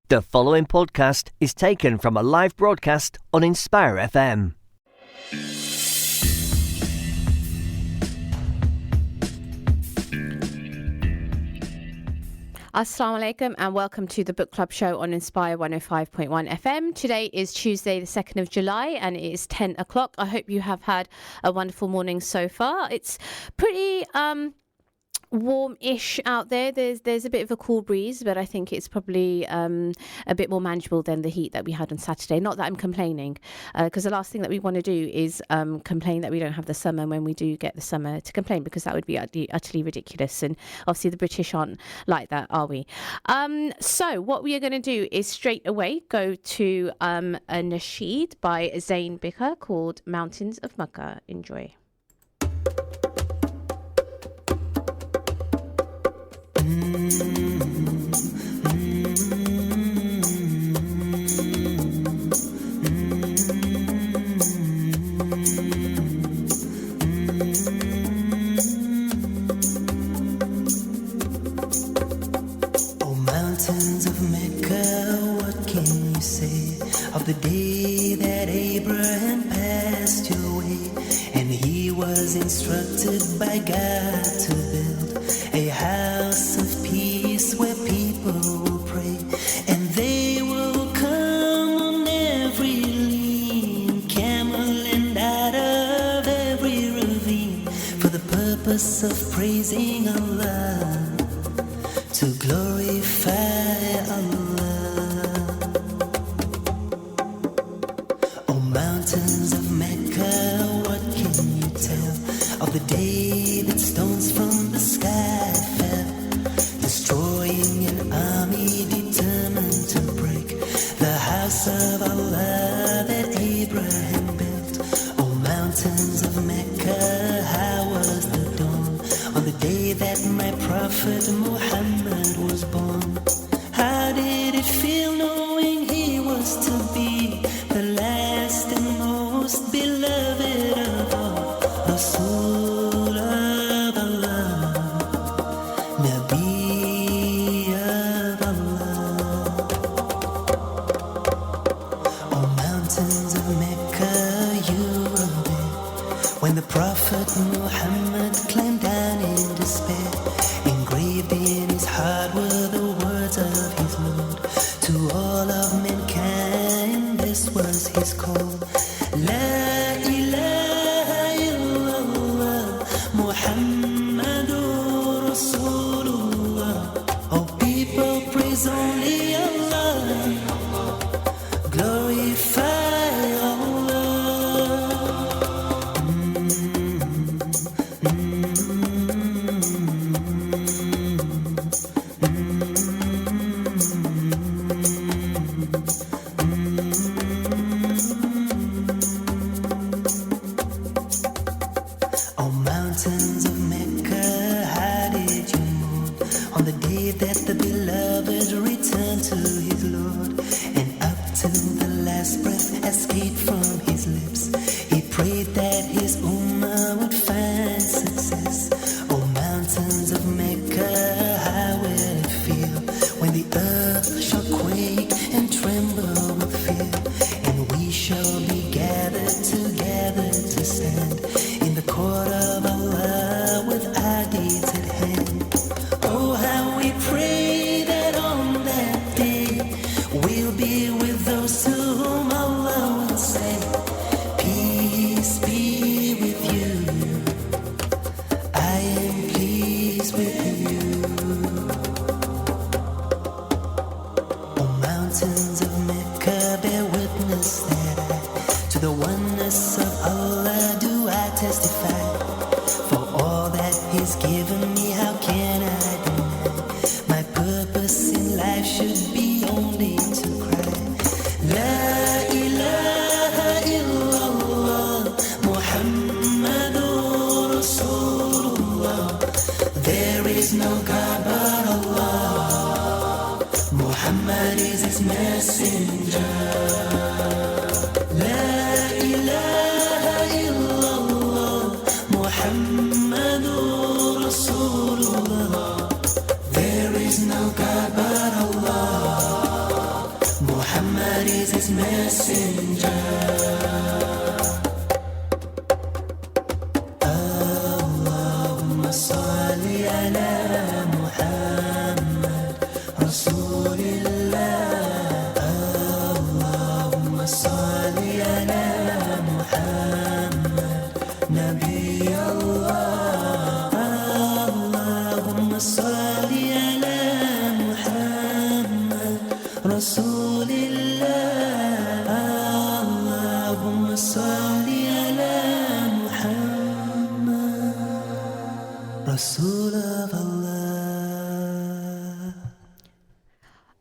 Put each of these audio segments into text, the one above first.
The following podcast is taken from a live broadcast on Inspire FM. Assalamu alaikum and welcome to the Book Club Show on Inspire 105.1 FM. Today is Tuesday the 2nd of July and it is 10 o'clock. I hope you have had a wonderful morning so far. It's pretty warm-ish out there. There's a bit of a cool breeze, but I think it's probably a bit more manageable than the heat that we had on Saturday. Not that I'm complaining, because the last thing that we want to do is complain that we don't have the summer when we do get the summer, to complain, because that would be utterly ridiculous. And obviously the British aren't like that, are we? So what we are going to do is straight away go to a nasheed by Zayn Bikar called Mountains of Makkah. Enjoy. The day that Abraham passed your way, and he was instructed by God to build a house of peace where people will pray, and they will come on every lean camel and out of every ravine for the purpose of praising Allah, to glorify Allah. Mountains of Mecca, what can you tell of the day that stones from the sky fell, destroying an army determined to break the house of Allah that Abraham built? Oh, mountains of Mecca, how was the dawn on the day that my prophet Muhammad was born? How did it feel knowing he was to be the last and most beloved of all, Rasul of Allah, Nabi of Allah? Oh, mountains of Mecca, you were there when the Prophet Muhammad climbed down in despair. Engraved in his heart were the words of his Lord to all of mankind. This was his call. La ilaha illallah, Muhammadur Rasulullah. Oh, people, praise only Allah, glorify Allah. Oh, mountains of Mecca, how did you move on the day that the beloved returned to his Lord? And up till the last breath escaped from his lips, he prayed that his ummah would find success. Oh, mountains of Mecca, how will it feel when the earth shall quake and tremble with fear, and we shall be gathered together to stand in the court of Allah with our deeds at hand? Oh, how we pray that on that day we'll be with those to whom Allah will say, peace be with you, I am pleased with you. Oh, mountains of Mecca, bear witness that to the oneness of Allah do I testify. For all that He's given me, how can I deny? My purpose in life should be only to cry. La ilaha illallah, Muhammadur Rasulullah. There is no God but Allah, Muhammad is His messenger. La ilaha illallah, Muhammadur Rasulullah. There is no God but Allah. is his messenger. Allahumma salli ala Muhammad Rasulillah. Allahumma salli ala Muhammad Nabi Allah. Allahumma salli ala Muhammad Rasulillah. Allahumma salli ala Muhammad Rasul of Allah.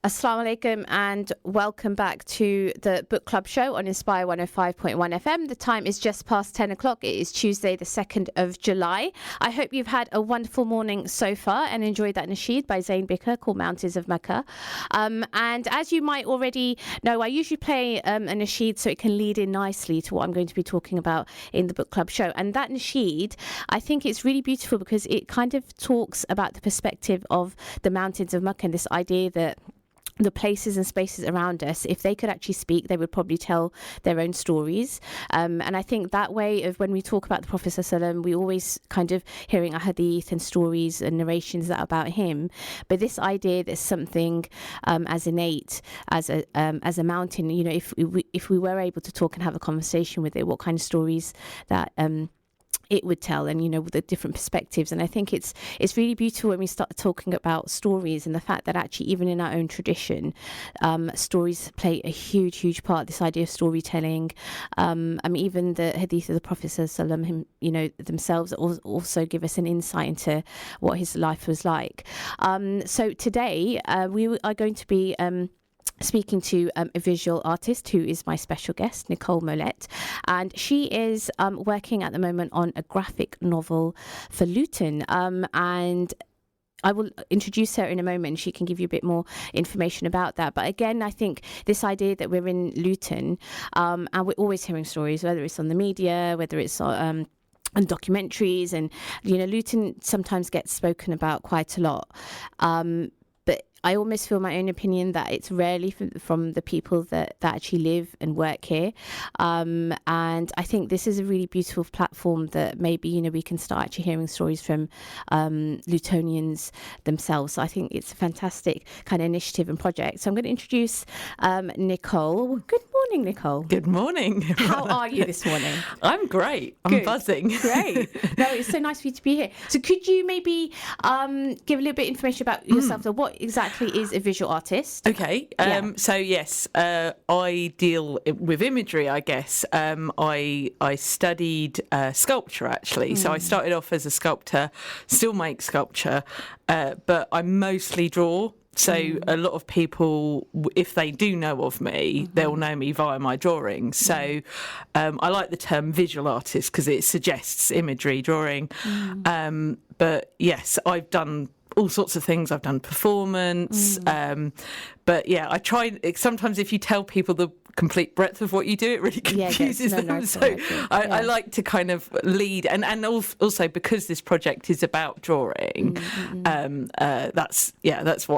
Assalamu alaikum and welcome back to the Book Club Show on Inspire 105.1 FM. The time is just past 10 o'clock. It is Tuesday, the 2nd of July. I hope you've had a wonderful morning so far and enjoyed that nasheed by Zayn Bikar called Mountains of Mecca. And as you might already know, I usually play a nasheed so it can lead in nicely to what I'm going to be talking about in the Book Club Show. And that nasheed, I think it's really beautiful because it kind of talks about the perspective of the mountains of Mecca and this idea that the places and spaces around us, if they could actually speak, they would probably tell their own stories. And I think that way of when we talk about the Prophet ﷺ, we always kind of hearing a hadith and stories and narrations that are about him. But this idea that something as innate as a mountain, you know, if we were able to talk and have a conversation with it, what kind of stories that it would tell, and you know, the different perspectives. And I think it's really beautiful when we start talking about stories and the fact that actually even in our own tradition, stories play a huge part. This idea of storytelling, I mean, even the hadith of the Prophet ﷺ, you know, themselves also give us an insight into what his life was like. So today we are going to be speaking to a visual artist who is my special guest, Nicole Mollett, and she is working at the moment on a graphic novel for Luton, and I will introduce her in a moment. She can give you a bit more information about that. But again, I think this idea that we're in Luton and we're always hearing stories, whether it's on the media, whether it's and documentaries, and you know, Luton sometimes gets spoken about quite a lot. But I almost feel my own opinion that it's rarely from the people that actually live and work here. And I think this is a really beautiful platform that maybe, you know, we can start actually hearing stories from Lutonians themselves. So I think it's a fantastic kind of initiative and project. So I'm going to introduce Nicole. Good morning, Nicole. Good morning. How are you this morning? I'm great. I'm buzzing. Great. No, it's so nice for you to be here. So could you maybe give a little bit of information about yourself? So what exactly is a visual artist? Okay. So yes, I deal with imagery, I guess. I studied sculpture, actually. So I started off as a sculptor, still make sculpture, but I mostly draw. So a lot of people, if they do know of me, they'll know me via my drawings. So I like the term visual artist because it suggests imagery, drawing. But yes, I've done all sorts of things. I've done performance. But yeah, I try, sometimes if you tell people the complete breadth of what you do, it really confuses them. So I like to kind of lead, and also because this project is about drawing, that's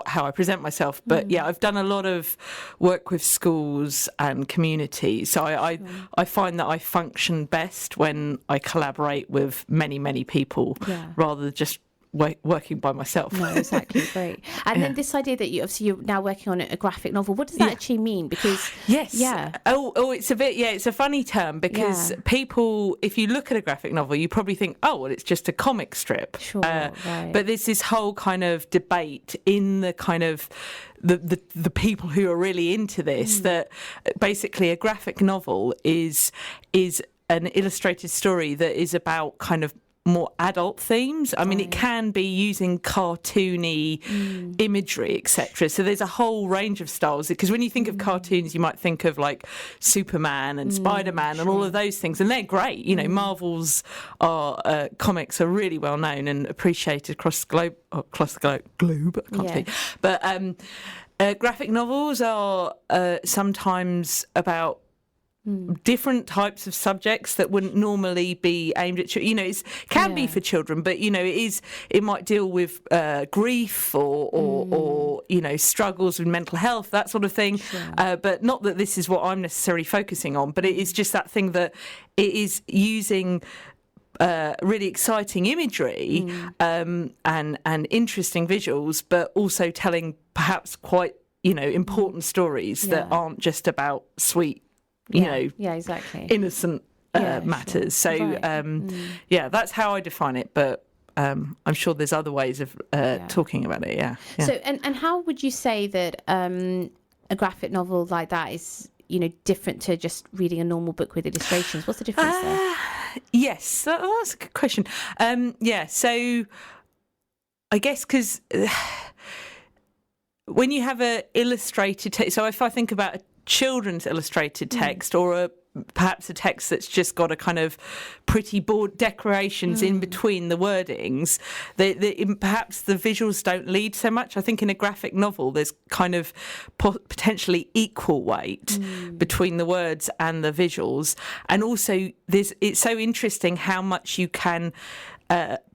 how I present myself. But yeah, I've done a lot of work with schools and communities. So I find that I function best when I collaborate with many people rather than just working by myself. No, exactly. Great. And then this idea that you're now working on a graphic novel, what does that actually mean? Because it's a funny term because people, if you look at a graphic novel, you probably think, oh, well, it's just a comic strip. Sure, right. But there's this whole kind of debate in the kind of the people who are really into this, that basically a graphic novel is an illustrated story that is about kind of more adult themes. I mean, it can be using cartoony imagery, etc. So there's a whole range of styles, because when you think of cartoons, you might think of like Superman and Spider-Man and all of those things, and they're great. You know, Marvel's comics are really well known and appreciated across the globe. I can't speak. But graphic novels are sometimes about different types of subjects that wouldn't normally be aimed at children. It can be for children, but it might deal with grief or struggles with mental health, that sort of thing. Sure. But not that this is what I'm necessarily focusing on, but it is just that thing that it is using really exciting imagery and interesting visuals, but also telling perhaps quite important stories that aren't just about sweet, exactly, innocent matters. Sure. So that's how I define it. But I'm sure there's other ways of talking about it. Yeah. So and how would you say that a graphic novel like that is different to just reading a normal book with illustrations? What's the difference there? Yes, that's a good question. So I guess because when you have a illustrated text, so if I think about a children's illustrated text or perhaps a text that's just got a kind of pretty board decorations in between the wordings, perhaps the visuals don't lead so much. I think in a graphic novel there's kind of potentially equal weight between the words and the visuals, and also it's so interesting how much you can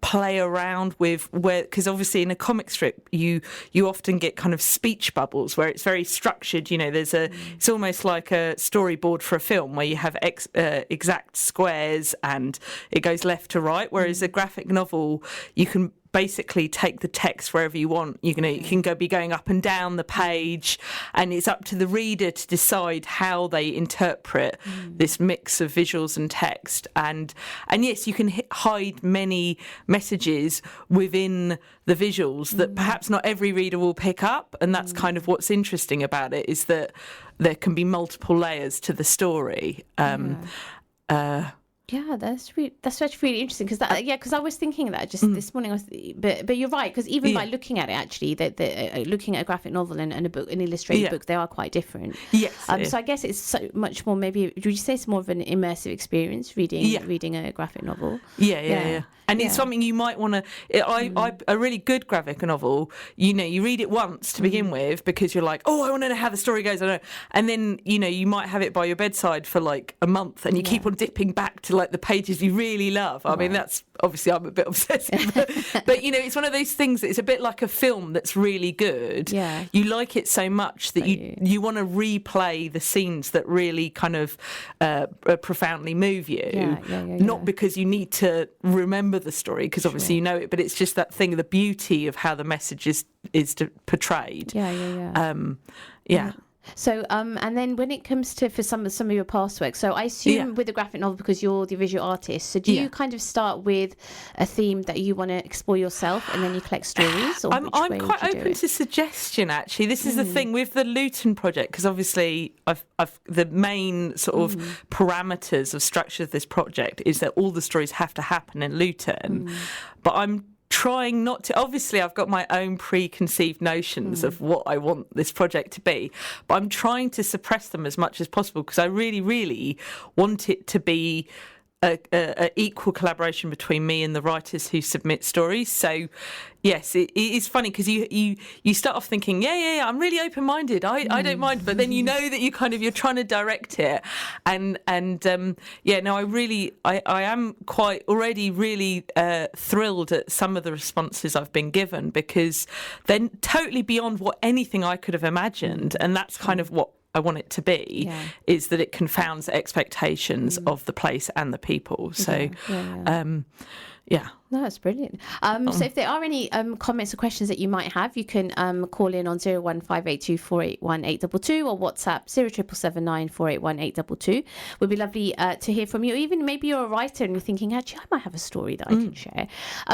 play around with, because obviously in a comic strip you often get kind of speech bubbles where it's very structured. It's almost like a storyboard for a film where you have exact squares and it goes left to right, whereas a graphic novel you can basically take the text wherever you want. You can be going up and down the page, and it's up to the reader to decide how they interpret this mix of visuals and text. And yes, you can hide many messages within the visuals that perhaps not every reader will pick up, and that's kind of what's interesting about it, is that there can be multiple layers to the story. Yeah, that's actually really interesting, because I was thinking that just this morning. But you're right, because even by looking at it, actually, looking at a graphic novel and a book, an illustrated book, they are quite different. Yes. So I guess it's so much more. Maybe would you say it's more of an immersive experience reading a graphic novel? Yeah. And it's something you might want to. A really good graphic novel, you read it once to begin with because you're like, oh, I want to know how the story goes. I know, and then you might have it by your bedside for like a month, and you keep on dipping back to like the pages you really love. I mean, that's obviously I'm a bit obsessive, but it's one of those things that it's a bit like a film that's really good. Yeah, you like it so much that you want to replay the scenes that really kind of profoundly move you. Not because you need to remember the story, because obviously you know it, but it's just that thing, the beauty of how the message is portrayed. So and then when it comes to for some of your past work, so I assume with the graphic novel, because you're the visual artist, so do you kind of start with a theme that you want to explore yourself and then you collect stories? Or I'm quite open to suggestion, actually. This is the thing with the Luton project, because obviously I've the main sort of parameters of structure of this project is that all the stories have to happen in Luton, but I'm trying not to. Obviously I've got my own preconceived notions of what I want this project to be, but I'm trying to suppress them as much as possible, because I really, really want it to be a equal collaboration between me and the writers who submit stories. So yes, it is funny, because you start off thinking, I'm really open-minded, I don't mind, but then that you're trying to direct it, and I am quite already really thrilled at some of the responses I've been given, because they're totally beyond what anything I could have imagined, and that's kind of what I want it to be, is that it confounds expectations of the place and the people. So, No, that's brilliant. So if there are any comments or questions that you might have, you can call in on 01582 481 822 or WhatsApp 07779 481 822. Would be lovely to hear from you. Even maybe you're a writer and you're thinking, actually, I might have a story that I can share.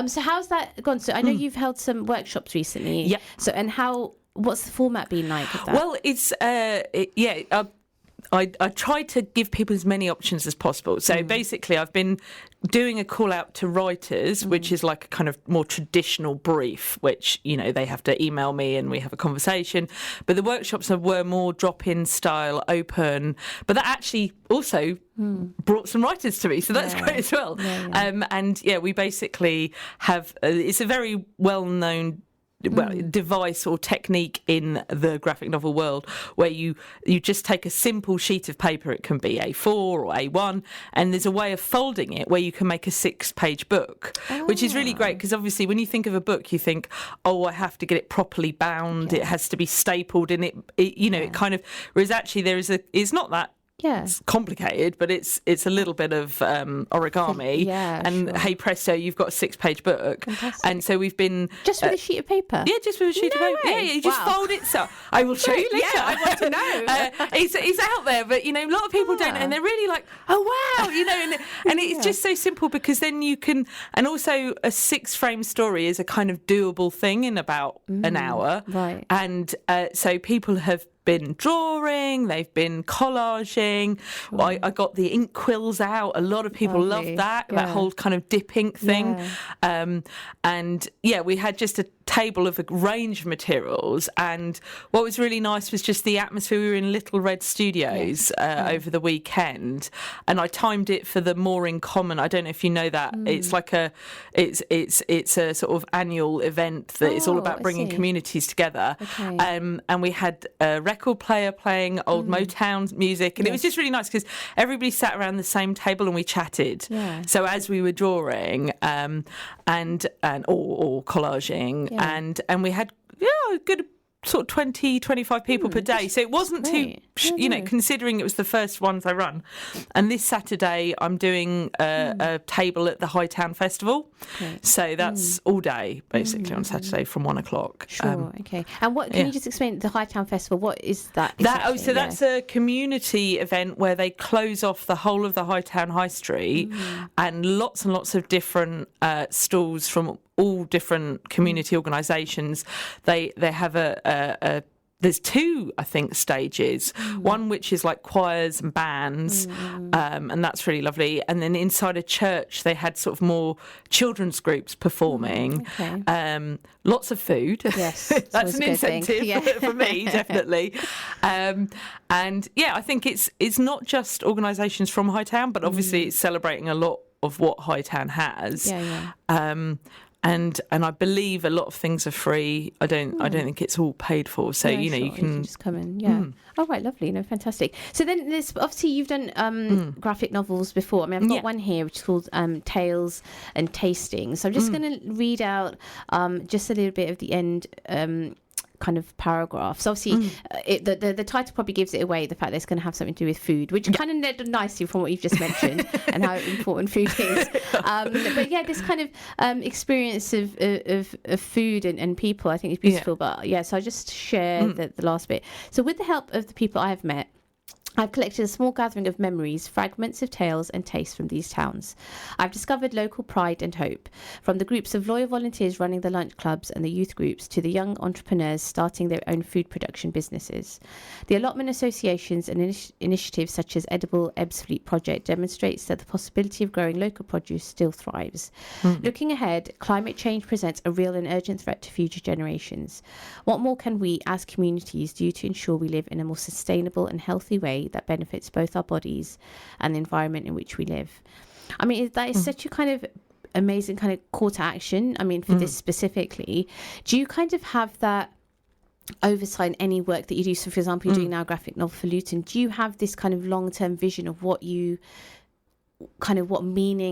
So how's that gone? So I know you've held some workshops recently. Yeah. So what's the format been like of that? Well, it's I try to give people as many options as possible. So basically, I've been doing a call out to writers, which is like a kind of more traditional brief, which, they have to email me and we have a conversation. But the workshops were more drop-in style, open. But that actually also brought some writers to me. So that's great as well. We basically have, it's a very well-known device or technique in the graphic novel world where you just take a simple sheet of paper, it can be A4 or A1, and there's a way of folding it where you can make a 6-page book, which is really great because obviously when you think of a book you think, oh, I have to get it properly bound, it has to be stapled, and it kind of, whereas actually it's not that it's complicated, but it's a little bit of origami. Hey presto, you've got a 6-page book. Fantastic. And so we've been just with a sheet of paper. Yeah, just with a sheet of paper. Way. Yeah, you just fold it. So I will show you later. Yeah, I want to know. It's out there, but a lot of people don't, and they're really like, oh wow, and it's just so simple because then you can, and also a 6-frame story is a kind of doable thing in about an hour, right? And so people have been drawing, they've been collaging. I got the ink quills out. A lot of people love that whole kind of dip ink thing. And we had just a table of a range of materials, and what was really nice was just the atmosphere. We were in Little Red Studios over the weekend, and I timed it for the More in Common. I don't know if you know that. It's like it's a sort of annual event that is all about bringing communities together. And we had a record player playing old Motown music, and it was just really nice because everybody sat around the same table and we chatted. So as we were drawing and or collaging, and we had a good sort of 20, 25 people per day. So it wasn't too, considering it was the first ones I run. And this Saturday I'm doing a table at the Hightown Festival. So that's all day, basically, on Saturday from 1 o'clock. Sure, okay. And what can you just explain the Hightown Festival? What is that exactly? That's a community event where they close off the whole of the Hightown High Street and lots of different stalls from all different community organisations. They have there's 2, I think, stages. One which is like choirs and bands, and that's really lovely. And then inside a church, they had sort of more children's groups performing. Lots of food. Yes, that's an incentive for me, definitely. And I think it's not just organisations from Hightown, but obviously it's celebrating a lot of what Hightown has. And I believe a lot of things are free. I don't think it's all paid for. So you can just come in. Oh right, lovely. No, fantastic. So then there's obviously you've done graphic novels before. I mean, I've got one here which is called Tales and Tasting. So I'm just going to read out just a little bit of the end. Kind of paragraph. So obviously the title probably gives it away, the fact that it's going to have something to do with food, which kind of led nicely from what you've just mentioned and how important food is. But this kind of experience of food and people, I think is beautiful. But so I'll just share the last bit. So with the help of the people I have met, I've collected a small gathering of memories, fragments of tales and tastes from these towns. I've discovered local pride and hope, from the groups of loyal volunteers running the lunch clubs and the youth groups to the young entrepreneurs starting their own food production businesses. The allotment associations and initiatives such as Edible Ebbsfleet Project demonstrates that the possibility of growing local produce still thrives. Looking ahead, climate change presents a real and urgent threat to future generations. What more can we as communities do to ensure we live in a more sustainable and healthy way that benefits both our bodies and the environment in which we live? I mean, that is such a kind of amazing kind of call to action. I mean, for this specifically, do you kind of have that oversight in any work that you do? So, for example, you're doing now a graphic novel for Luton. Do you have this kind of long-term vision of what meaning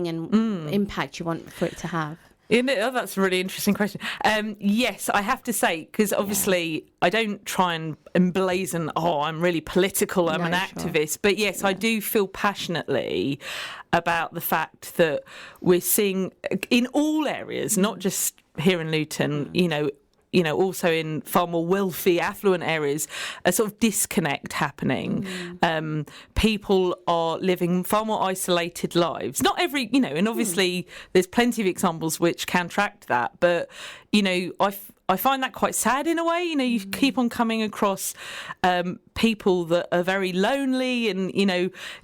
and impact you want for it to have? That's a really interesting question. Yes, I have to say, because obviously I don't try and emblazon, I'm really political, I'm an activist. But yes, I do feel passionately about the fact that we're seeing in all areas, not just here in Luton, also in far more wealthy, affluent areas, a sort of disconnect happening. People are living far more isolated lives. Not every, and obviously there's plenty of examples which counteract that. But, I find that quite sad in a way. You keep on coming across people that are very lonely and,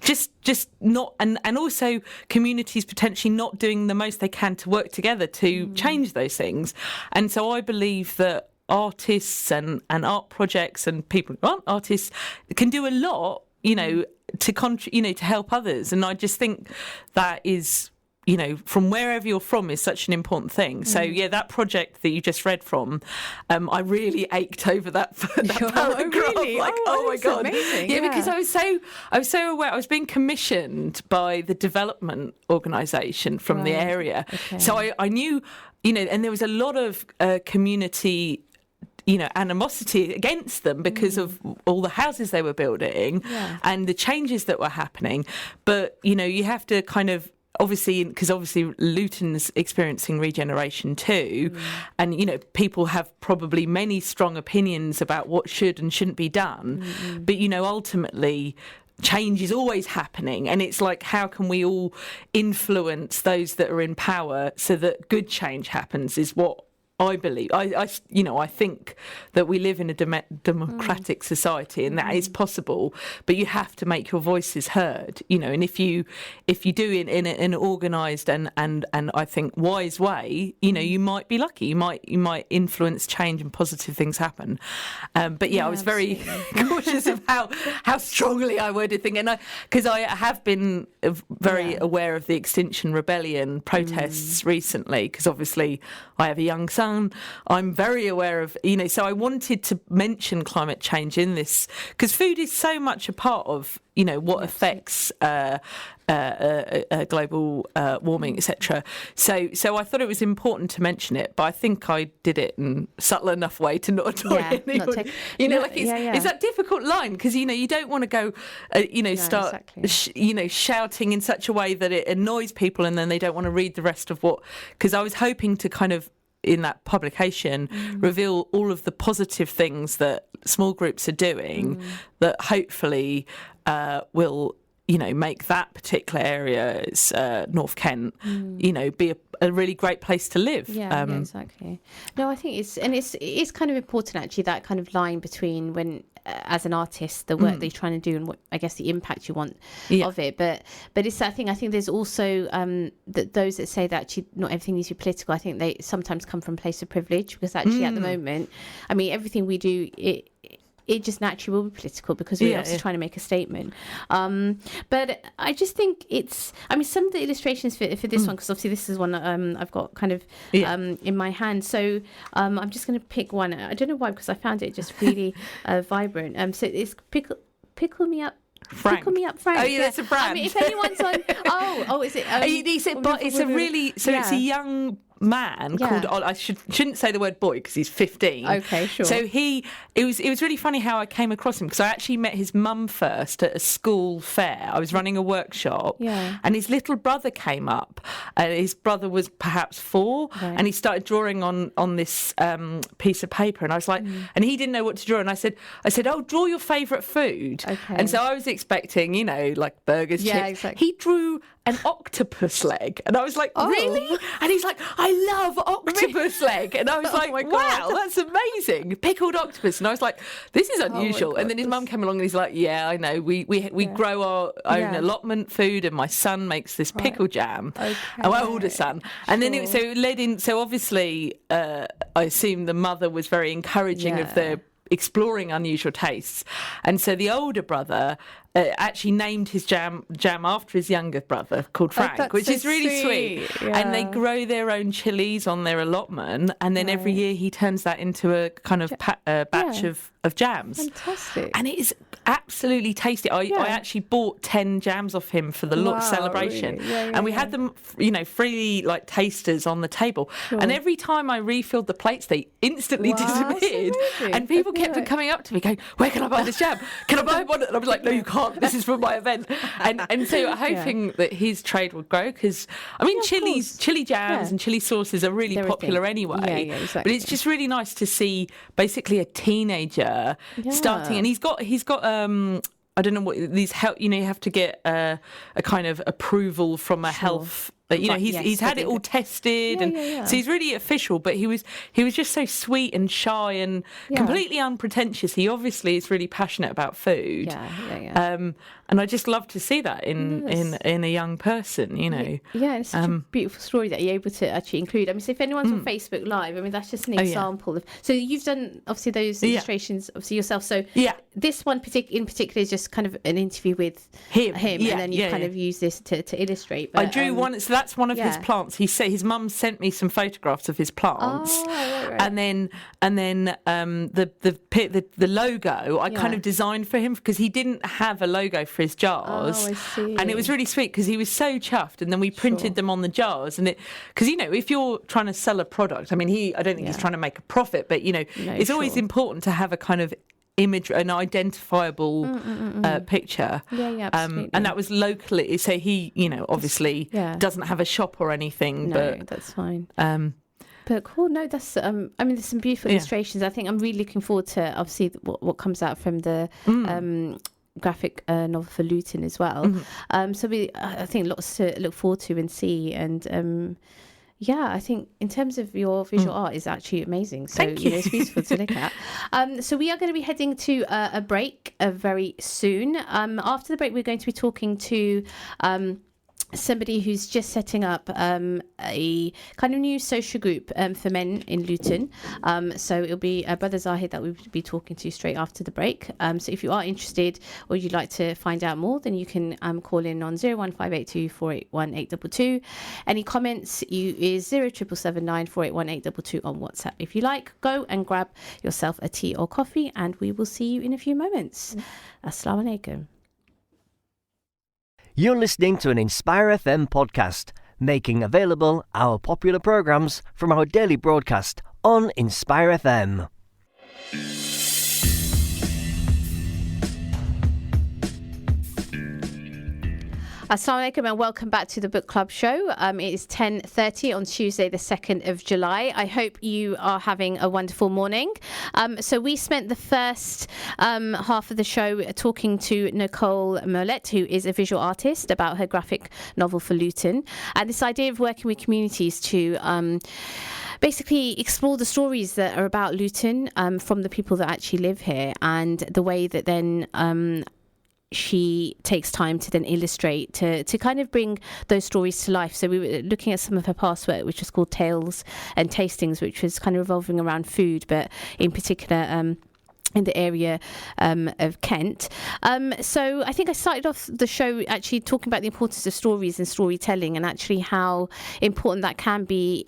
just not, and also communities potentially not doing the most they can to work together to change those things. And so I believe that artists and art projects and people who aren't artists can do a lot, to help others. And I just think that is from wherever you're from is such an important thing. So yeah, that project that you just read from, I really ached over that paragraph. Really? Like, oh my God. Amazing. Yeah, because I was so aware. I was being commissioned by the development organisation from the area. Okay. So I knew, and there was a lot of community animosity against them because of all the houses they were building and the changes that were happening. But, you have to kind of, because obviously Luton's experiencing regeneration too, and people have probably many strong opinions about what should and shouldn't be done, but ultimately change is always happening, and it's like, how can we all influence those that are in power so that good change happens is what I believe. I think that we live in a democratic society, and that is possible. But you have to make your voices heard, And if you do it in an organised and I think wise way, you might be lucky. You might influence change and positive things happen. But I was very cautious of how strongly I worded things, and because I have been very aware of the Extinction Rebellion protests recently, because obviously I have a young son. I'm very aware of, so I wanted to mention climate change in this, because food is so much a part of, what affects global warming, etc. So I thought it was important to mention it, but I think I did it in subtle enough way to not annoy anyone. It's that difficult line, because you don't want to go, start, shouting in such a way that it annoys people, and then they don't want to read the rest of what. Because I was hoping to kind of, in that publication, reveal all of the positive things that small groups are doing that hopefully will, make that particular area, North Kent, be a really great place to live. Yeah, exactly. No, I think it's kind of important, actually, that kind of line between when, as an artist, the work that you're trying to do and what, I guess, the impact you want of it. But it's that thing. I think there's also that those that say that actually not everything needs to be political. I think they sometimes come from a place of privilege, because actually at the moment, I mean, everything we do, it just naturally will be political, because we're also trying to make a statement. But I just think some of the illustrations for this one, because obviously this is one that I've got kind of in my hand. So I'm just going to pick one. I don't know why, because I found it just really vibrant. So it's Pickle Me Up. Frank. Pickle Me Up Frank. Oh, yeah, that's a brand. I mean, if anyone's on... is it... it's a young man called, I shouldn't say the word boy because he's 15. Okay, sure. So it was really funny how I came across him, because I actually met his mum first at a school fair. I was running a workshop, and his little brother came up. His brother was perhaps 4, and he started drawing on this piece of paper, and I was like, and he didn't know what to draw, and I said, oh, draw your favourite food. Okay. And so I was expecting, like burgers, chips. Exactly. He drew an octopus leg, and I was like, really? And he's like, I love octopus leg, and I was like, wow, that's amazing, pickled octopus. And I was like, this is unusual. And then his mum came along, and he's like, yeah, I know, we grow our own allotment food, and my son makes this pickle jam, my older son. And then it led in. So obviously, I assume the mother was very encouraging of the exploring unusual tastes, and so the older brother actually named his jam after his younger brother, called Frank, which is really sweet. Yeah. And they grow their own chilies on their allotment, and then every year he turns that into a kind of batch of jams. Fantastic. And it is absolutely tasty. I actually bought 10 jams off him for the celebration. Really? And we had them, freely, like tasters on the table. Sure. And every time I refilled the plates, they instantly disappeared. And people kept coming up to me going, where can I buy this jam? Can I buy one? And I was like, no, you can't. This is for my event. And so hoping that his trade would grow, because, I mean, chili jams and chili sauces are really popular anyway. Yeah, exactly. But it's just really nice to see basically a teenager starting, and he's got I don't know what these help. You have to get a kind of approval from a health. He's had it all tested, so he's really official. But he was just so sweet and shy and completely unpretentious. He obviously is really passionate about food. And I just love to see that in a young person. It's such a beautiful story that you're able to actually include. I mean, so if anyone's on Facebook Live, I mean, that's just an example of. So you've done obviously those illustrations obviously yourself. So this one in particular is just kind of an interview with him, and then you kind of use this to illustrate. But, I drew one. So that's one of his plants. He said his mum sent me some photographs of his plants, right. and then the logo I kind of designed for him because he didn't have a logo for his jars. Oh, I see. And it was really sweet because he was so chuffed, and then we printed them on the jars, and because if you're trying to sell a product, I mean, I don't think he's trying to make a profit, but it's always important to have a kind of image, an identifiable picture. Yeah, absolutely. And that was locally, so he, obviously doesn't have a shop or anything. No, but that's fine. But cool. No, that's. There's some beautiful illustrations. I think I'm really looking forward to obviously what comes out from the graphic novel for Luton as well. So I think lots to look forward to and see. And I think in terms of your visual art is actually amazing. So it's beautiful to look at. So we are going to be heading to a break very soon. After the break, we're going to be talking to somebody who's just setting up a kind of new social group for men in Luton. So it'll be Brother Zahid that we'll be talking to straight after the break. So if you are interested or you'd like to find out more, then you can call in on 01582 481 822. Any comments is 0779 481 822 on WhatsApp. If you like, go and grab yourself a tea or coffee, and we will see you in a few moments. Assalamu alaikum. You're listening to an Inspire FM podcast, making available our popular programs from our daily broadcast on Inspire FM. Assalamu alaikum and welcome back to the Book Club Show. It is 10:30 on Tuesday, the 2nd of July. I hope you are having a wonderful morning. So we spent the first half of the show talking to Nicole Mollett, who is a visual artist, about her graphic novel for Luton. And this idea of working with communities to basically explore the stories that are about Luton from the people that actually live here, and the way that then she takes time to then illustrate to kind of bring those stories to life. So we were looking at some of her past work, which was called Tales and Tastings, which was kind of revolving around food, but in particular in the area of Kent. So I think I started off the show actually talking about the importance of stories and storytelling, and actually how important that can be,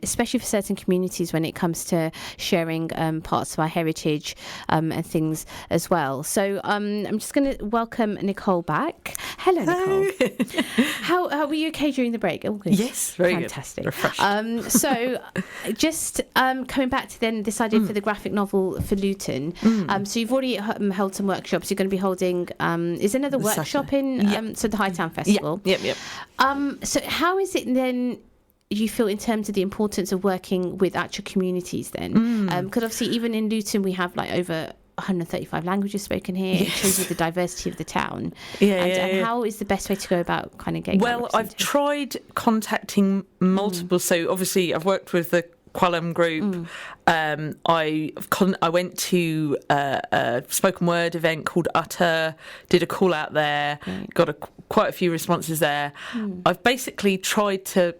especially for certain communities when it comes to sharing parts of our heritage and things as well. So I'm just going to welcome Nicole back. Hello, Nicole. How were you okay during the break? Oh, good. Yes, very fantastic. Good. Refreshed. So just coming back to then this idea for the graphic novel for Luton. So you've already held some workshops. You're going to be holding is another workshop in so the Hightown Festival. Yep. So how is it then you feel in terms of the importance of working with actual communities then? Because obviously even in Luton we have like over 135 languages spoken here. It shows you the diversity of the town. And how is the best way to go about kind of getting I've tried contacting multiple. So obviously I've worked with the Qualum group. I went to a spoken word event called Utter, did a call out there, got quite a few responses there. I've basically tried to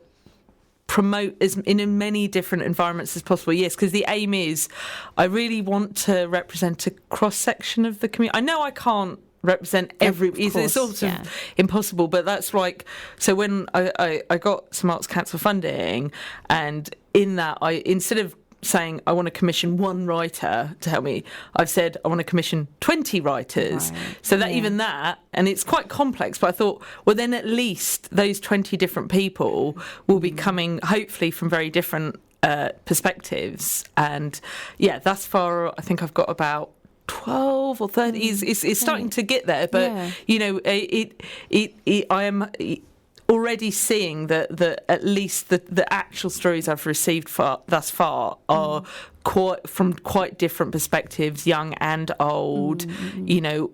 promote in many different environments as possible. Yes, because the aim is I really want to represent a cross section of the community. I know I can't represent every, it's sort of impossible, but that's like, so when I got some Arts Council funding, and in that instead of saying I want to commission one writer to help me, I've said I want to commission 20 writers. So that even that, and it's quite complex, but I thought, well then at least those 20 different people will be coming hopefully from very different perspectives. And thus far I think I've got about 12 or 30. It's starting to get there, but I am already seeing that at least the actual stories I've received thus far are from quite different perspectives, young and old,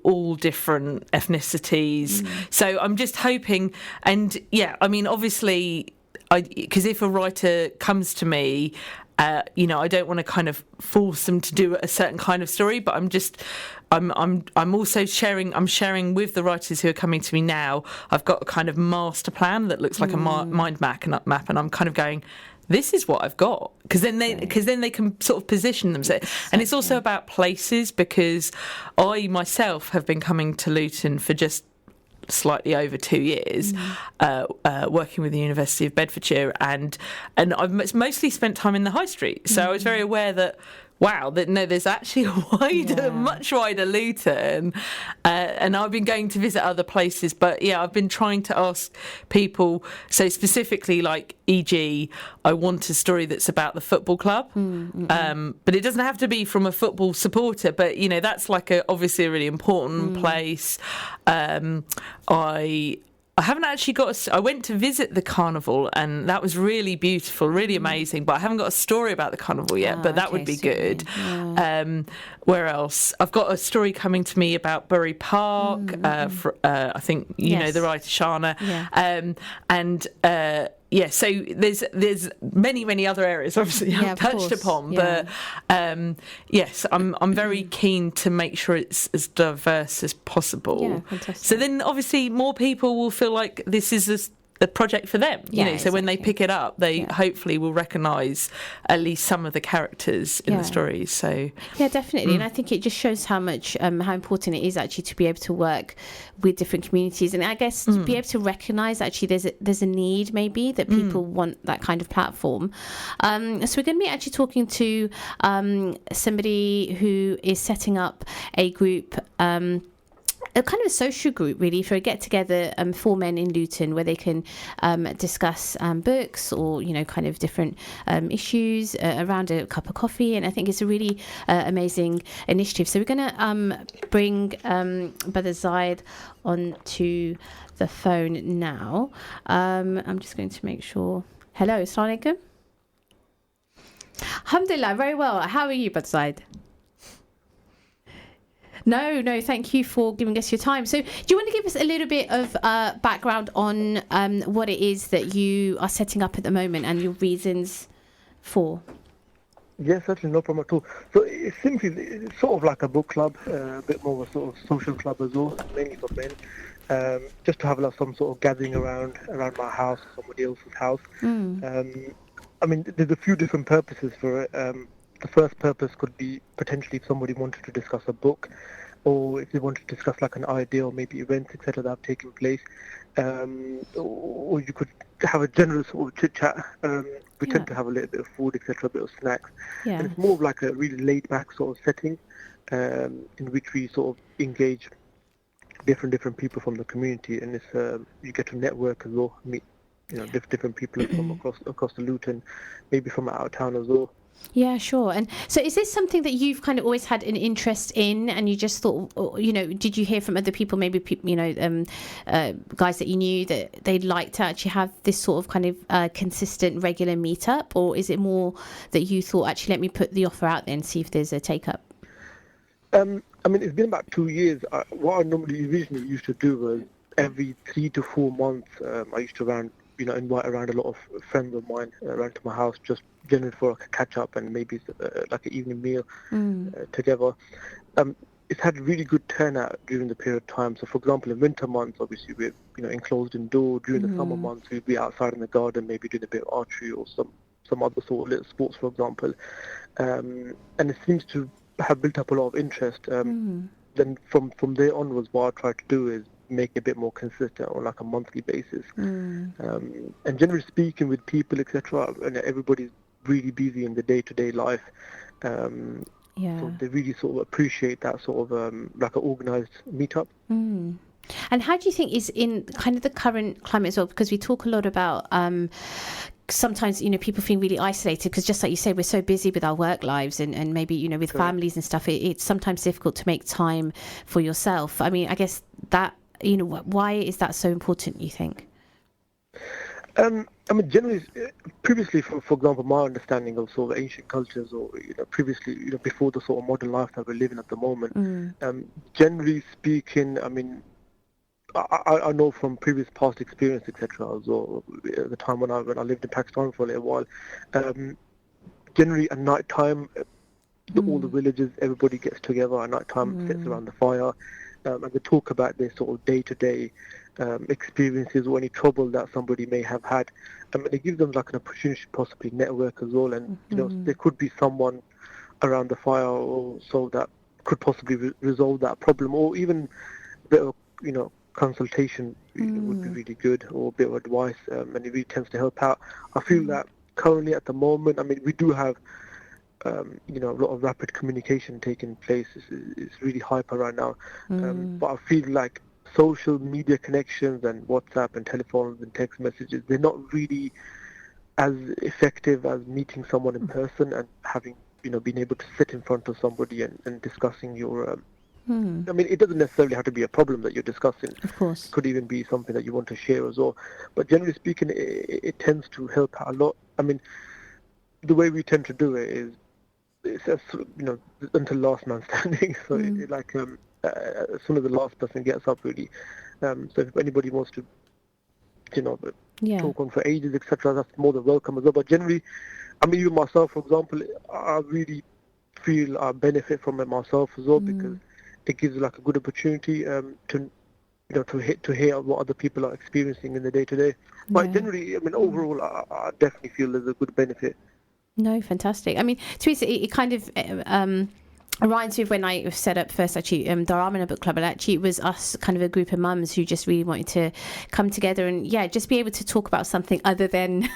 all different ethnicities. So I'm just hoping, and I mean, obviously, because if a writer comes to me, I don't want to kind of force them to do a certain kind of story, but I'm also sharing with the writers who are coming to me now. I've got a kind of master plan that looks like a mind map, and I'm kind of going, this is what I've got, because then they can sort of position themselves. And it's also about places, because I myself have been coming to Luton for just slightly over 2 years, working with the University of Bedfordshire, and I've mostly spent time in the high street. So I was very aware that, wow, there's actually a much wider Luton, and I've been going to visit other places. But yeah, I've been trying to ask people. So specifically, like, e.g., I want a story that's about the football club, but it doesn't have to be from a football supporter. But that's like obviously a really important place. I haven't actually I went to visit the carnival, and that was really beautiful, really amazing, but I haven't got a story about the carnival yet, but that would be good. Yeah. Where else? I've got a story coming to me about Bury Park, I think you know the writer Shana, so there's many other areas obviously I've touched upon, but yes, I'm very keen to make sure it's as diverse as possible. Yeah, fantastic. So then obviously more people will feel like this is a project for them, so when they pick it up, they hopefully will recognise at least some of the characters in the stories. So yeah, definitely. And I think it just shows how much how important it is actually to be able to work with different communities, and I guess to be able to recognise actually there's a need maybe that people want that kind of platform. So we're going to be actually talking to somebody who is setting up a group, a kind of a social group really, for a get-together for men in Luton, where they can discuss books or kind of different issues around a cup of coffee. And I think it's a really amazing initiative. So we're going to bring Brother Zaid onto the phone now. I'm just going to make sure. Hello, Assalamu alaikum. Alhamdulillah, very well. How are you, Brother Zaid? No, thank you for giving us your time. So do you want to give us a little bit of background on what it is that you are setting up at the moment and your reasons for? Yes, certainly, no problem at all. So it's sort of like a book club, a bit more of a sort of social club as well, mainly for men, just to have some sort of gathering around my house, somebody else's house. I mean, there's a few different purposes for it. The first purpose could be potentially if somebody wanted to discuss a book, or if they wanted to discuss like an idea or maybe events, etc., that have taken place, or you could have a general sort of chit chat. We tend to have a little bit of food, etc., a bit of snacks, and it's more of like a really laid back sort of setting in which we sort of engage different people from the community, and it's you get to network as well, meet different people from across the Luton, maybe from out of town as well. Yeah, sure. And so is this something that you've kind of always had an interest in, and you just thought, did you hear from other people, maybe, guys that you knew, that they'd like to actually have this sort of kind of consistent, regular meetup? Or is it more that you thought, actually, let me put the offer out there and see if there's a take-up? I mean, it's been about 2 years. What I normally originally used to do was every 3 to 4 months, I used to invite around a lot of friends of mine around to my house, just generally for like a catch up and maybe like an evening meal together. It's had really good turnout during the period of time. So for example, in winter months, obviously we're enclosed indoor. During the summer months, we'd be outside in the garden, maybe doing a bit of archery or some other sort of little sports, for example. And it seems to have built up a lot of interest. Then from there onwards, what I try to do is make it a bit more consistent on like a monthly basis. And generally speaking with people, etc., and everybody's really busy in the day-to-day life, so they really sort of appreciate that sort of like an organised meetup. And how do you think is in kind of the current climate as well, because we talk a lot about sometimes people feel really isolated, because just like you say, we're so busy with our work lives and maybe with families and stuff, it's sometimes difficult to make time for yourself. I mean, I guess that why is that so important, you think? I mean, generally, previously, for example, my understanding of sort of ancient cultures, or previously, before the sort of modern life that we're living at the moment, generally speaking, I mean, I know from previous past experience, etc., as well, at the time when I lived in Pakistan for a little while, generally at night time, all the villages, everybody gets together at night time, sits around the fire, and they talk about their sort of day-to-day experiences or any trouble that somebody may have had. And it gives them like an opportunity to possibly network as well, and there could be someone around the fire or so that could possibly resolve that problem, or even a bit of consultation would be really good, or a bit of advice, and it really tends to help out. I feel that currently at the moment, I mean, we do have a lot of rapid communication taking place. It's really hyper right now, but I feel like social media connections and WhatsApp and telephones and text messages, they're not really as effective as meeting someone in person and having being able to sit in front of somebody and discussing your I mean, it doesn't necessarily have to be a problem that you're discussing. Of course. It could even be something that you want to share as well. But generally speaking, it tends to help out a lot. I mean, the way we tend to do it is, it's as, until last man standing. So as soon as the last person gets up, really. So if anybody wants to, talk on for ages, etc., that's more than welcome as well. But generally, I mean, even myself, for example, I really feel I benefit from it myself as well, because it gives like a good opportunity to hear what other people are experiencing in the day to day. But generally, I mean, overall, I definitely feel there's a good benefit. No, fantastic. I mean, Teresa, it kind of reminds me of when I set up first actually the Imrana Book Club, and actually it was us, kind of a group of mums who just really wanted to come together and just be able to talk about something other than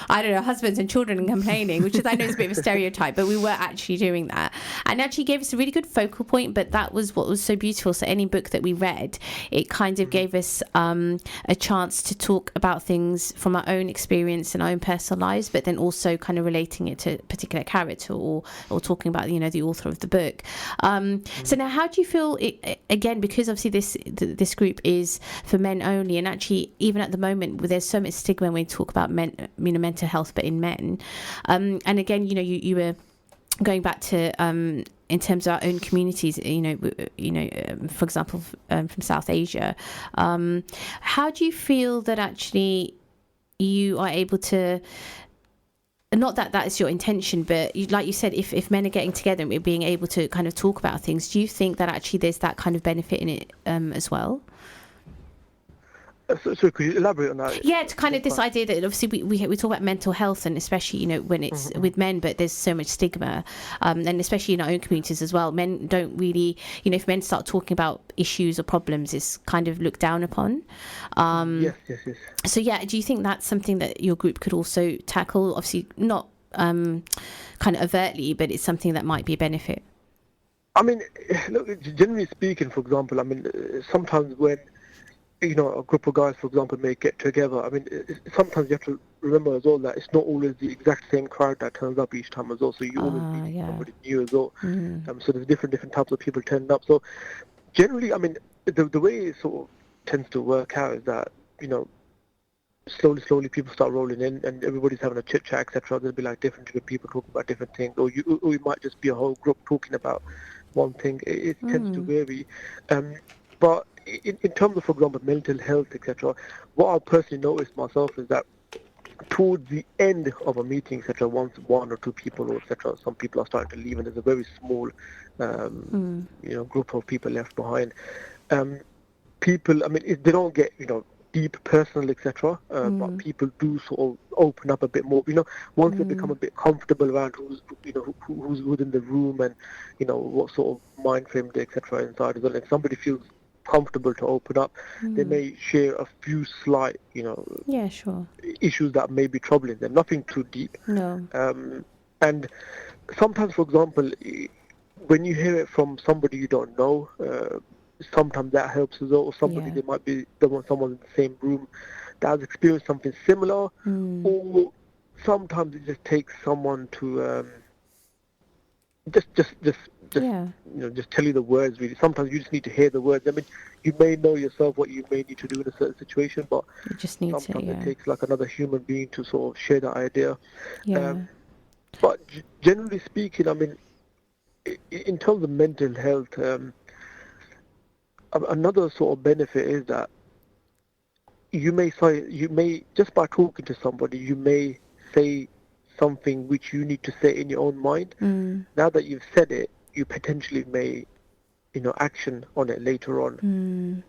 I don't know, husbands and children and complaining, which is, I know, is a bit of a stereotype, but we were actually doing that, and actually gave us a really good focal point. But that was what was so beautiful. So any book that we read, it kind of gave us a chance to talk about things from our own experience and our own personal lives, but then also kind of relating it to a particular character or talking about the author of the book. So now, how do you feel again, because obviously this group is for men only, and actually even at the moment where there's so much stigma when we talk about mental health, but in men, and again, you were going back to in terms of our own communities, for example, from South Asia, how do you feel that actually you are able to, not that is your intention, but like you said, if men are getting together and we're being able to kind of talk about things, do you think that actually there's that kind of benefit in it as well? So could you elaborate on that? Yeah, it's kind of this idea that obviously we talk about mental health, and especially when it's with men, but there's so much stigma, and especially in our own communities as well. Men don't really, if men start talking about issues or problems, it's kind of looked down upon. Yes. So do you think that's something that your group could also tackle? Obviously not kind of overtly, but it's something that might be a benefit. I mean, look, generally speaking, for example, I mean, sometimes when a group of guys, for example, may get together, I mean, sometimes you have to remember as well that it's not always the exact same crowd that turns up each time as well. So you always meet somebody new as well. So there's different types of people turning up. So generally, I mean, the way it sort of tends to work out is that, slowly people start rolling in, and everybody's having a chit chat, etc. There'll be like different people talking about different things, or you might just be a whole group talking about one thing. It tends to vary. But in terms of, for example, mental health, etc., what I personally noticed myself is that towards the end of a meeting, etc., once one or two people, or etc., some people are starting to leave, and there's a very small, group of people left behind. People, I mean, they don't get, deep personal, etc., but people do sort of open up a bit more. Once they become a bit comfortable around who's within the room, and what sort of mind frame they, etc., inside as well. If somebody feels comfortable to open up, they may share a few slight, issues that may be troubling them. Nothing too deep. No. And sometimes, for example, when you hear it from somebody you don't know, sometimes that helps as well. Or somebody, they might be someone in the same room that has experienced something similar, or sometimes it just takes someone to just tell you the words. Really, sometimes you just need to hear the words. I mean, you may know yourself what you may need to do in a certain situation, but you just need sometimes to, it takes like another human being to sort of share that idea. Yeah. But generally speaking, I mean, in terms of mental health, another sort of benefit is that you may just by talking to somebody, you may say something which you need to say in your own mind. Now that you've said it, you potentially may, action on it later on.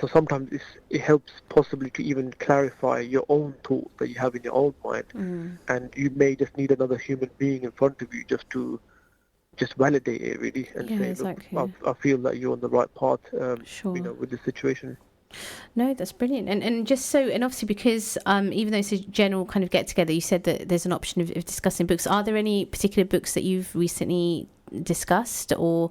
So sometimes it helps possibly to even clarify your own thoughts that you have in your own mind, and you may just need another human being in front of you just to, just validate it really and Yeah, say, exactly. look, I feel that you're on the right path, Sure. with the situation. No, that's brilliant. And just so, and obviously because even though it's a general kind of get together, you said that there's an option of discussing books. Are there any particular books that you've recently discussed, or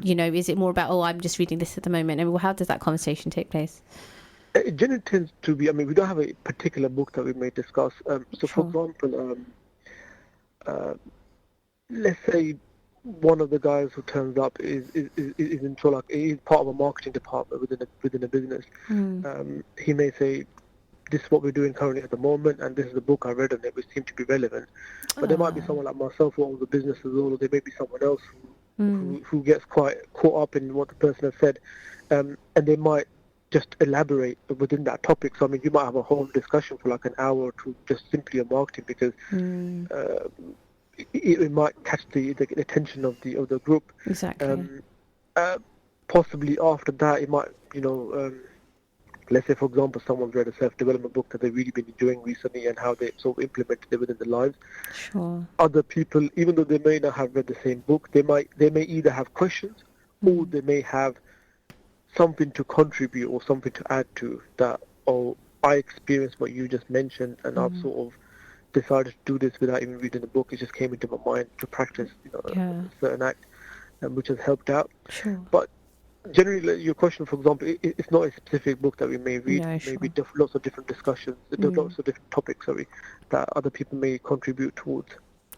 is it more about, oh, I'm just reading this at the moment? And how does that conversation take place? It generally tends to be, I mean, we don't have a particular book that we may discuss. So, for Sure. example, let's say one of the guys who turns up is into like he's part of a marketing department within a business. He may say, "This is what we're doing currently at the moment, and this is the book I read on it, which seemed to be relevant." But there might be someone like myself who owns the business as well, or there may be someone else who gets quite caught up in what the person has said, and they might just elaborate within that topic. So I mean, you might have a whole discussion for like an hour or two just simply on marketing because it might catch the attention of the group. Exactly. Possibly after that, it might let's say for example someone's read a self-development book that they've really been enjoying recently and how they sort of implemented it within their lives. Sure. Other people, even though they may not have read the same book, they may either have questions or they may have something to contribute or something to add to that. Oh, I experienced what you just mentioned, and I've sort of decided to do this without even reading the book. It just came into my mind to practice, a certain act, which has helped out. Sure. But generally, like, your question, for example, it's not a specific book that we may read. No, Maybe lots of different discussions, lots of different topics, that other people may contribute towards.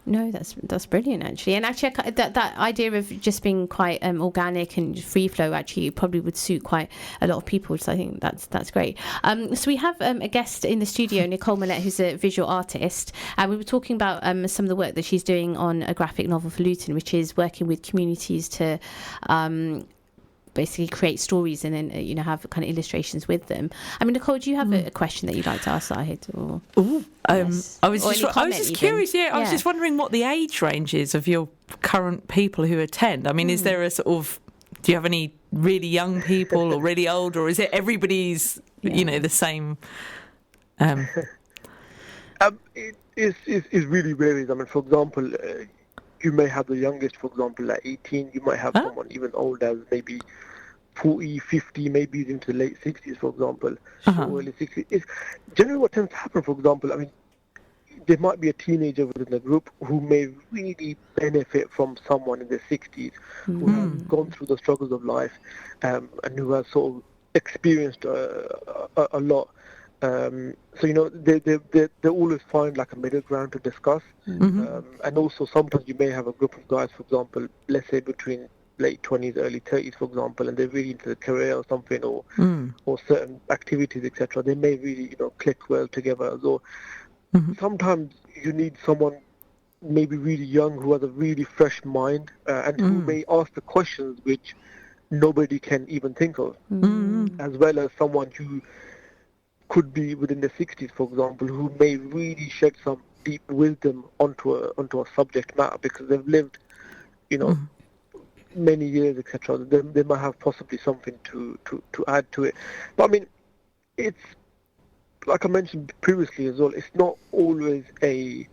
No, that's brilliant actually, and actually that idea of just being quite organic and free flow actually probably would suit quite a lot of people. So I think that's great. So we have a guest in the studio, Nicole Mollett, who's a visual artist, and we were talking about some of the work that she's doing on a graphic novel for Luton, which is working with communities to basically create stories and then have kind of illustrations with them. I mean, Nicole, do you have a question that you'd like to ask Zahid? Yes. I was just curious. I was just wondering what the age range is of your current people who attend. I mean, is there a sort of, do you have any really young people or really old, or is it everybody's the same? It really varies. I mean, for example, you may have the youngest, for example, at 18. You might have someone even old as maybe 40, 50, maybe into the late 60s, for example, or early 60s. It's generally what tends to happen, for example, I mean, there might be a teenager within the group who may really benefit from someone in their 60s who has gone through the struggles of life and who has sort of experienced a lot. So they always find like a middle ground to discuss, and also sometimes you may have a group of guys, for example, let's say between late 20s, early 30s, for example, and they're really into the career or something, or certain activities, etc. They may really click well together as well. Sometimes you need someone maybe really young who has a really fresh mind and who may ask the questions which nobody can even think of, as well as someone who could be within the 60s, for example, who may really shed some deep wisdom onto a subject matter because they've lived, many years, etc. They might have possibly something to add to it. But I mean, it's like I mentioned previously as well. It's not always a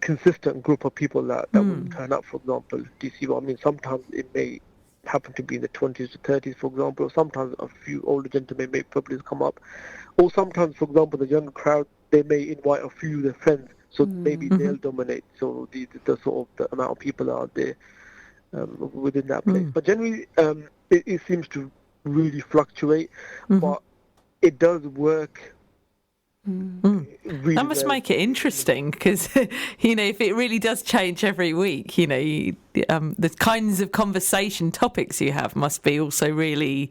consistent group of people that will turn up. For example, do you see what I mean? Sometimes it may happen to be in the 20s to 30s, for example, or sometimes a few older gentlemen may probably come up, or sometimes, for example, the younger crowd, they may invite a few of their friends, so maybe they'll dominate. So the sort of the amount of people that are there within that place. But generally, it seems to really fluctuate, but it does work. Really that must make it interesting because if it really does change every week, the kinds of conversation topics you have must be also really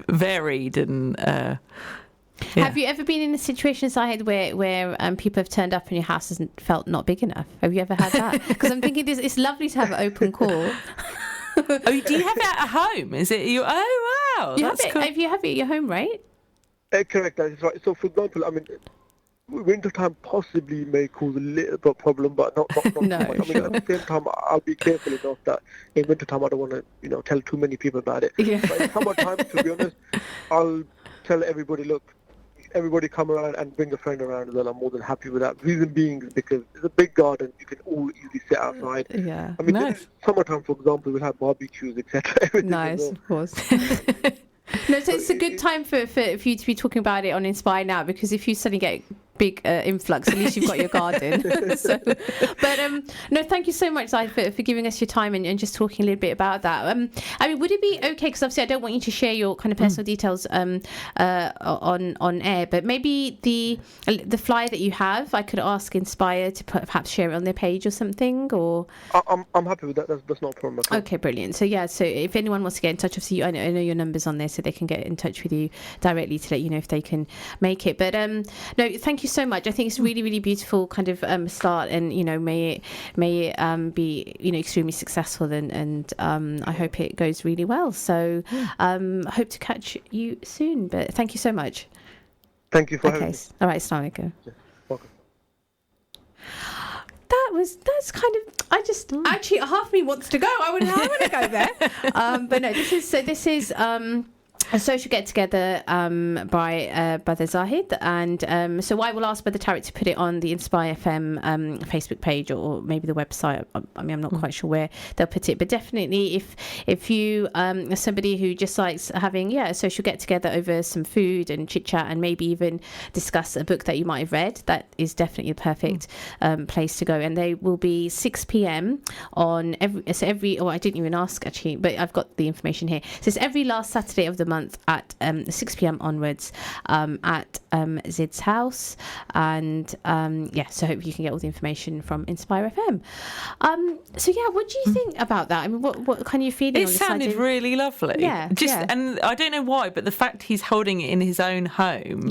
varied. And have you ever been in a situation, Zahid, where people have turned up and your house hasn't felt not big enough? Have you ever had that? Because I'm thinking it's lovely to have an open call. Do you have it at home? Is it you? Oh wow, that's cool. If you have it at your home, right? Correct, that is right. So, for example, I mean, winter time possibly may cause a little bit of problem, but not no, too much. I mean, at the same time, I'll be careful enough that in winter time I don't want to, tell too many people about it. Yeah. But in summertime, to be honest, I'll tell everybody, look, everybody come around and bring a friend around as well, I'm more than happy with that. Reason being is because it's a big garden, you can all easily sit outside. Yeah. I mean, Nice. this is summertime, for example, we'll have barbecues, etc. Nice, of course. No, so it's a good time for you to be talking about it on Inspire now, because if you suddenly get big influx, at least you've got your garden. But no, thank you so much, Zai, for giving us your time and just talking a little bit about that. I mean, would it be okay, because obviously I don't want you to share your kind of personal details on air, but maybe the flyer that you have, I could ask Inspire to perhaps share it on their page or something, or... I'm happy with that. That's not a problem at all. Okay, brilliant. So yeah, so if anyone wants to get in touch, obviously I know your number's on there, so they can get in touch with you directly to let you know if they can make it. But no, thank you so much. I think it's really, really beautiful kind of start, and may it be extremely successful, and I hope it goes really well. So hope to catch you soon. But thank you so much. Thank you for having me. All right, assalamu alaikum. Yeah, welcome. That's kind of, I just actually half me wants to go. I want to go there. But no, this is a social get together by Brother Zahid, and so I will ask Brother Tariq to put it on the Inspire FM Facebook page, or maybe the website. I mean, I'm not quite sure where they'll put it, but definitely if you are somebody who just likes having a social get together over some food and chit chat, and maybe even discuss a book that you might have read, that is definitely the perfect place to go. And they will be 6 p.m. on every. Oh, I didn't even ask actually, but I've got the information here. So it's every last Saturday of the month at 6 p.m. onwards at Zid's house, and so I hope you can get all the information from Inspire FM. So yeah, what do you think about that? I mean, what kind of you feeling? It sounded really lovely. Yeah, and I don't know why, but the fact he's holding it in his own home,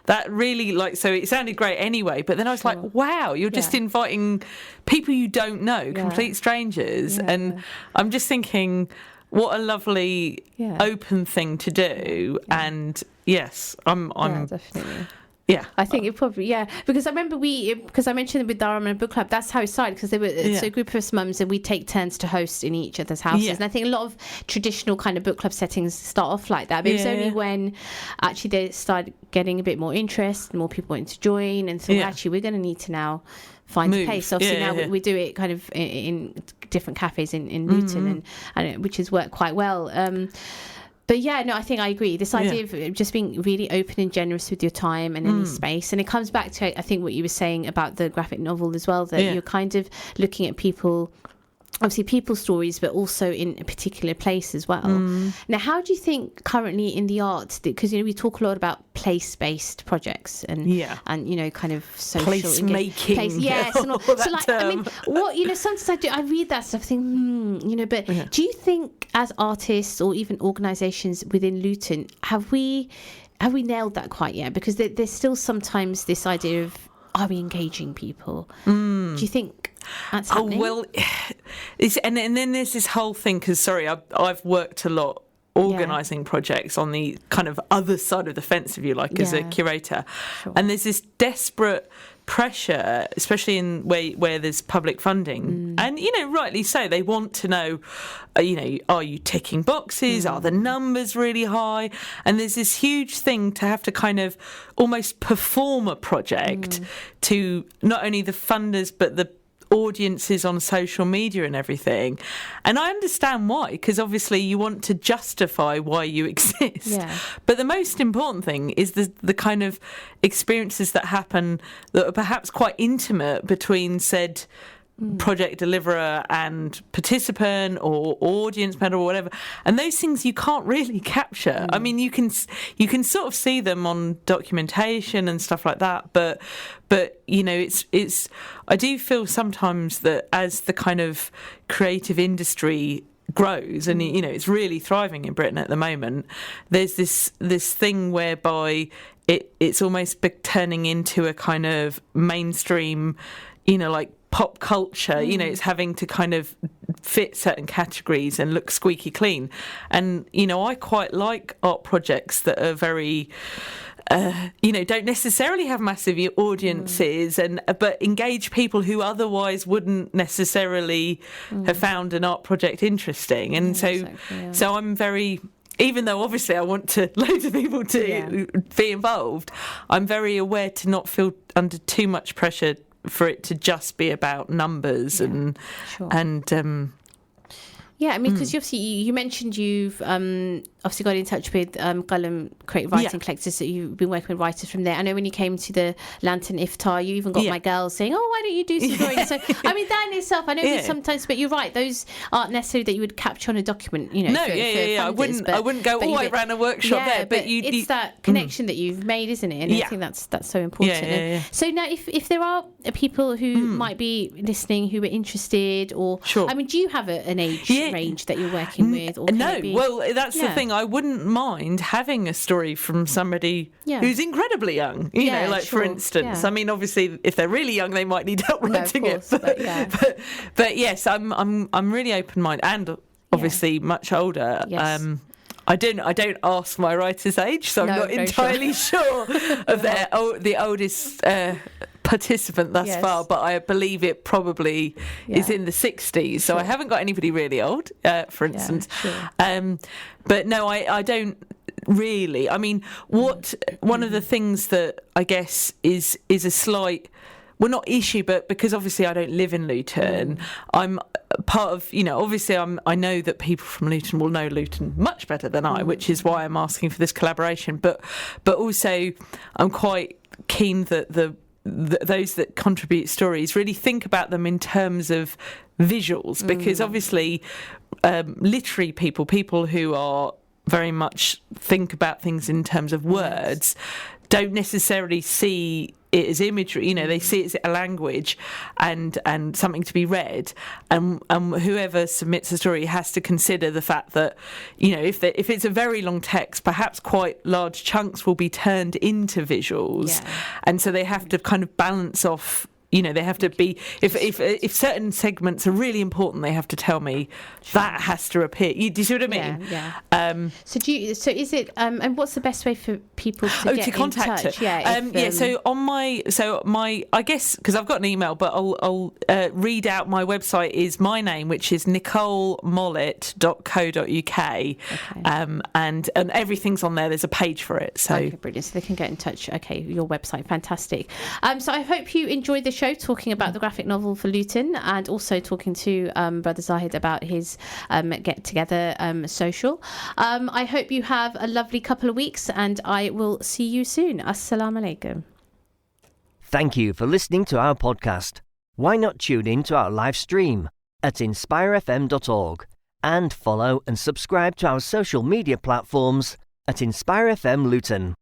that really so it sounded great anyway. But then I was like, wow, you're just inviting people you don't know, complete strangers, and I'm just thinking, what a lovely open thing to do. And yes, I'm definitely. Yeah, I think it probably because I remember because I mentioned with Dharma and Book Club, that's how it started, because they were so a group of us mums, and we take turns to host in each other's houses. And I think a lot of traditional kind of book club settings start off like that, but it was only when actually they started getting a bit more interest, more people wanting to join, and so actually we're going to need to now find a place. Obviously now we do it kind of in different cafes in Luton, and which has worked quite well. But yeah, no, I think I agree. This idea of just being really open and generous with your time and any space. And it comes back to, I think, what you were saying about the graphic novel as well, that you're kind of looking at people, obviously people's stories, but also in a particular place as well. Now, how do you think currently in the arts, because we talk a lot about place-based projects and kind of social place-making, and all. So like term. I mean, what sometimes I read that stuff, think but do you think as artists or even organisations within Luton, have we nailed that quite yet? Because there's still sometimes this idea of, are we engaging people? Do you think that's happening? Well, and then there's this whole thing, because I've worked a lot organising projects on the kind of other side of the fence, if you like, as a curator. And there's this desperate pressure, especially in where there's public funding, and rightly so, they want to know, are you ticking boxes, are the numbers really high, and there's this huge thing to have to kind of almost perform a project to not only the funders but the audiences on social media and everything. And I understand why, because obviously you want to justify why you exist. But the most important thing is the kind of experiences that happen that are perhaps quite intimate between said project deliverer and participant or audience member or whatever, and those things you can't really capture. I mean, you can sort of see them on documentation and stuff like that, but it's I do feel sometimes that as the kind of creative industry grows, and it's really thriving in Britain at the moment, there's this thing whereby it's almost turning into a kind of mainstream, like pop culture, it's having to kind of fit certain categories and look squeaky clean. And, I quite like art projects that are very, don't necessarily have massive audiences, but engage people who otherwise wouldn't necessarily have found an art project interesting. And so I'm very even though obviously I want loads of people to be involved, I'm very aware to not feel under too much pressure for it to just be about numbers and yeah, I mean, because you mentioned you've obviously got in touch with Qalam Creative Writing Collectors, so you've been working with writers from there. I know when you came to the Lantern Iftar, you even got my girls saying, why don't you do some drawings? So, I mean, that in itself, I know that sometimes, but you're right, those aren't necessarily that you would capture on a document, you know. No, I wouldn't go, I ran a workshop there. But it's that connection that you've made, isn't it? And I think that's so important. So now, if there are people who might be listening who are interested, or, I mean, do you have an age range that you're working with? Or well, that's the thing. I wouldn't mind having a story from somebody who's incredibly young. You know, like for instance, I mean, obviously, if they're really young, they might need help writing it. But yes, I'm really open-minded, and obviously much older. Yes. I don't ask my writer's age, so I'm not entirely sure of the oldest participant thus far, but I believe it probably is in the 60s. So I haven't got anybody really old, for instance. But no, I don't really. I mean, one of the things that I guess is a slight, well, not issue, but because obviously I don't live in Luton, I'm part of, obviously I know that people from Luton will know Luton much better than I, which is why I'm asking for this collaboration. But also I'm quite keen that those that contribute stories really think about them in terms of visuals, because obviously literary people who are very much think about things in terms of words don't necessarily see it as imagery. They see it as a language and something to be read, and whoever submits a story has to consider the fact that if it's a very long text, perhaps quite large chunks will be turned into visuals, and so they have to kind of balance off. They have to be, if certain segments are really important, they have to tell me that has to appear. Do you see what I mean? Yeah. So is it? And what's the best way for people to get contact in touch? Her? So on my, I guess because I've got an email, but I'll read out my website is my name, which is nicolemollett.co.uk, and everything's on there. There's a page for it. So brilliant. So they can get in touch. Okay, your website, fantastic. So I hope you enjoyed the show, talking about the graphic novel for Luton, and also talking to Brother Zahid about his get together social. I hope you have a lovely couple of weeks, and I will see you soon. Assalamu alaikum. Thank you for listening to our podcast. Why not tune in to our live stream at inspirefm.org and follow and subscribe to our social media platforms at Inspire FM Luton.